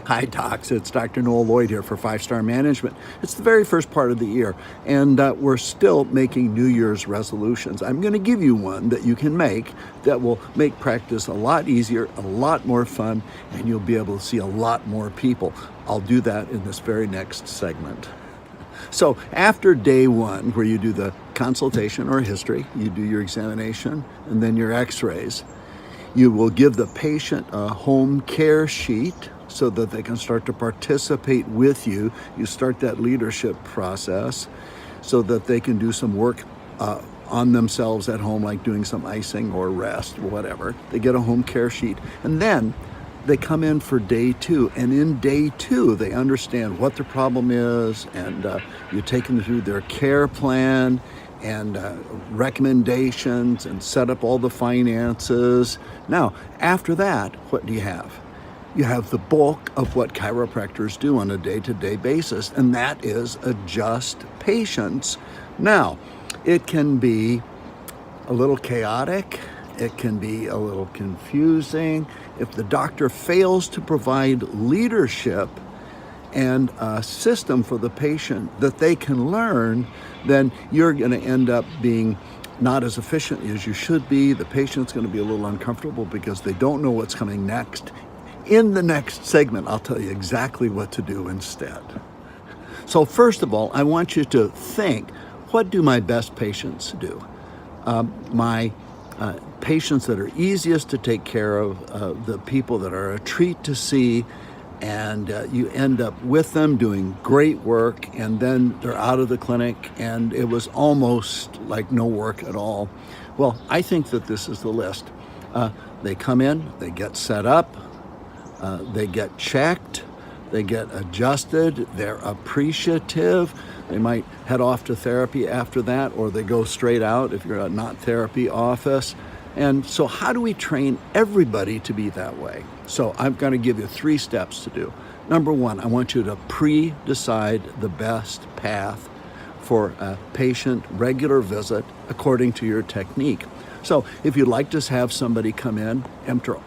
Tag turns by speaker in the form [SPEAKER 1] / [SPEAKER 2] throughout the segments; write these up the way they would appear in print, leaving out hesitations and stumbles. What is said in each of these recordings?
[SPEAKER 1] Hi, docs. It's Dr. Noel Lloyd here for 5-Star Management. It's the very first part of the year, and we're still making New Year's resolutions. I'm going to give you one that you can make that will make practice a lot easier, a lot more fun, and you'll be able to see a lot more people. I'll do that in this very next segment. So after day one, where you do the consultation or history, you do your examination, and then your x-rays, you will give the patient a home care sheet so that they can start to participate with you. You start that leadership process so that they can do some work on themselves at home, like doing some icing or rest or whatever. They get a home care sheet, and then they come in for day two, and in day two they understand what the problem is, and you take them through their care plan and recommendations and set up all the finances. Now, after that, what do you have? You have the bulk of what chiropractors do on a day-to-day basis, and that is adjust patients. Now, it can be a little chaotic, it can be a little confusing. If the doctor fails to provide leadership and a system for the patient that they can learn, then you're going to end up being not as efficient as you should be. The patient's going to be a little uncomfortable because they don't know what's coming next. In the next segment, I'll tell you exactly what to do instead. So first of all, I want you to think, what do my best patients do? My patients that are easiest to take care of, the people that are a treat to see, and you end up with them doing great work, and then they're out of the clinic and it was almost like no work at all. Well, I think that this is the list. They come in, they get set up, they get checked, they get adjusted, they're appreciative. They might head off to therapy after that, or they go straight out if you're a not therapy office. And so how do we train everybody to be that way? So I'm going to give you 3 steps to do. Number 1, I want you to pre-decide the best path for a patient regular visit according to your technique. So if you'd like to have somebody come in,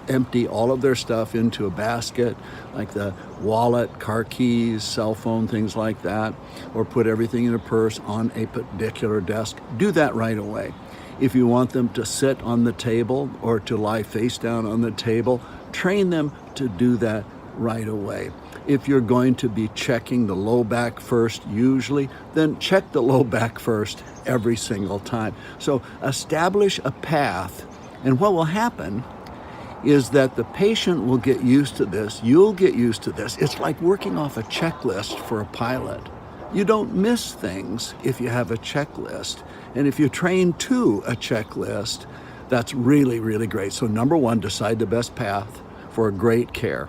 [SPEAKER 1] empty all of their stuff into a basket, like the wallet, car keys, cell phone, things like that, or put everything in a purse on a particular desk, do that right away. If you want them to sit on the table or to lie face down on the table, train them to do that right away. If you're going to be checking the low back first usually, then check the low back first every single time. So establish a path, and what will happen is that the patient will get used to this, you'll get used to this. It's like working off a checklist for a pilot. You don't miss things if you have a checklist. And if you train to a checklist, that's really, really great. So number 1, decide the best path for a great care.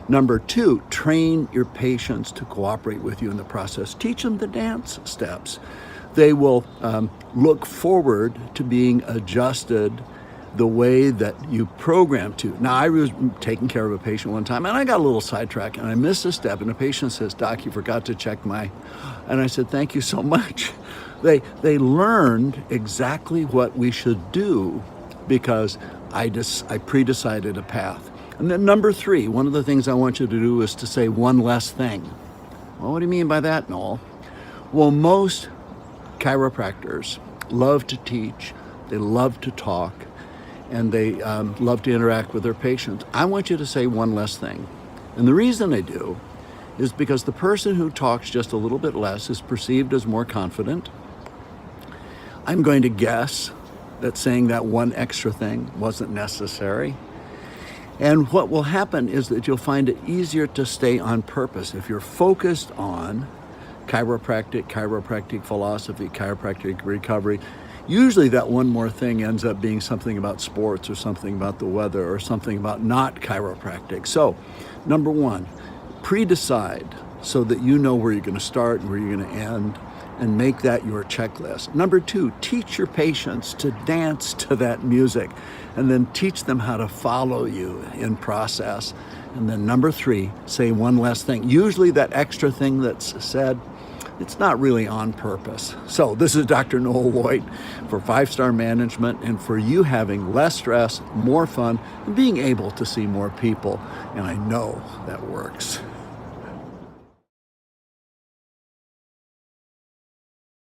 [SPEAKER 1] Number 2, train your patients to cooperate with you in the process. Teach them the dance steps. They will look forward to being adjusted the way that you program to. Now, I was taking care of a patient one time, and I got a little sidetracked, and I missed a step, and the patient says, "Doc, you forgot to check my..." And I said, "Thank you so much." They learned exactly what we should do because I pre-decided a path. And then number 3, one of the things I want you to do is to say one less thing. Well, what do you mean by that, Noel? Well, most chiropractors love to teach, they love to talk, and they love to interact with their patients. I want you to say one less thing. And the reason they do is because the person who talks just a little bit less is perceived as more confident. I'm going to guess that saying that one extra thing wasn't necessary. And what will happen is that you'll find it easier to stay on purpose. If you're focused on chiropractic philosophy, chiropractic recovery, usually that one more thing ends up being something about sports or something about the weather or something about not chiropractic. So, number 1, pre-decide so that you know where you're going to start and where you're going to end, and make that your checklist. Number 2, teach your patients to dance to that music, and then teach them how to follow you in process. And then number 3, say one less thing. Usually that extra thing that's said, it's not really on purpose. So this is Dr. Noel Lloyd for 5-Star Management, and for you having less stress, more fun, and being able to see more people. And I know that works.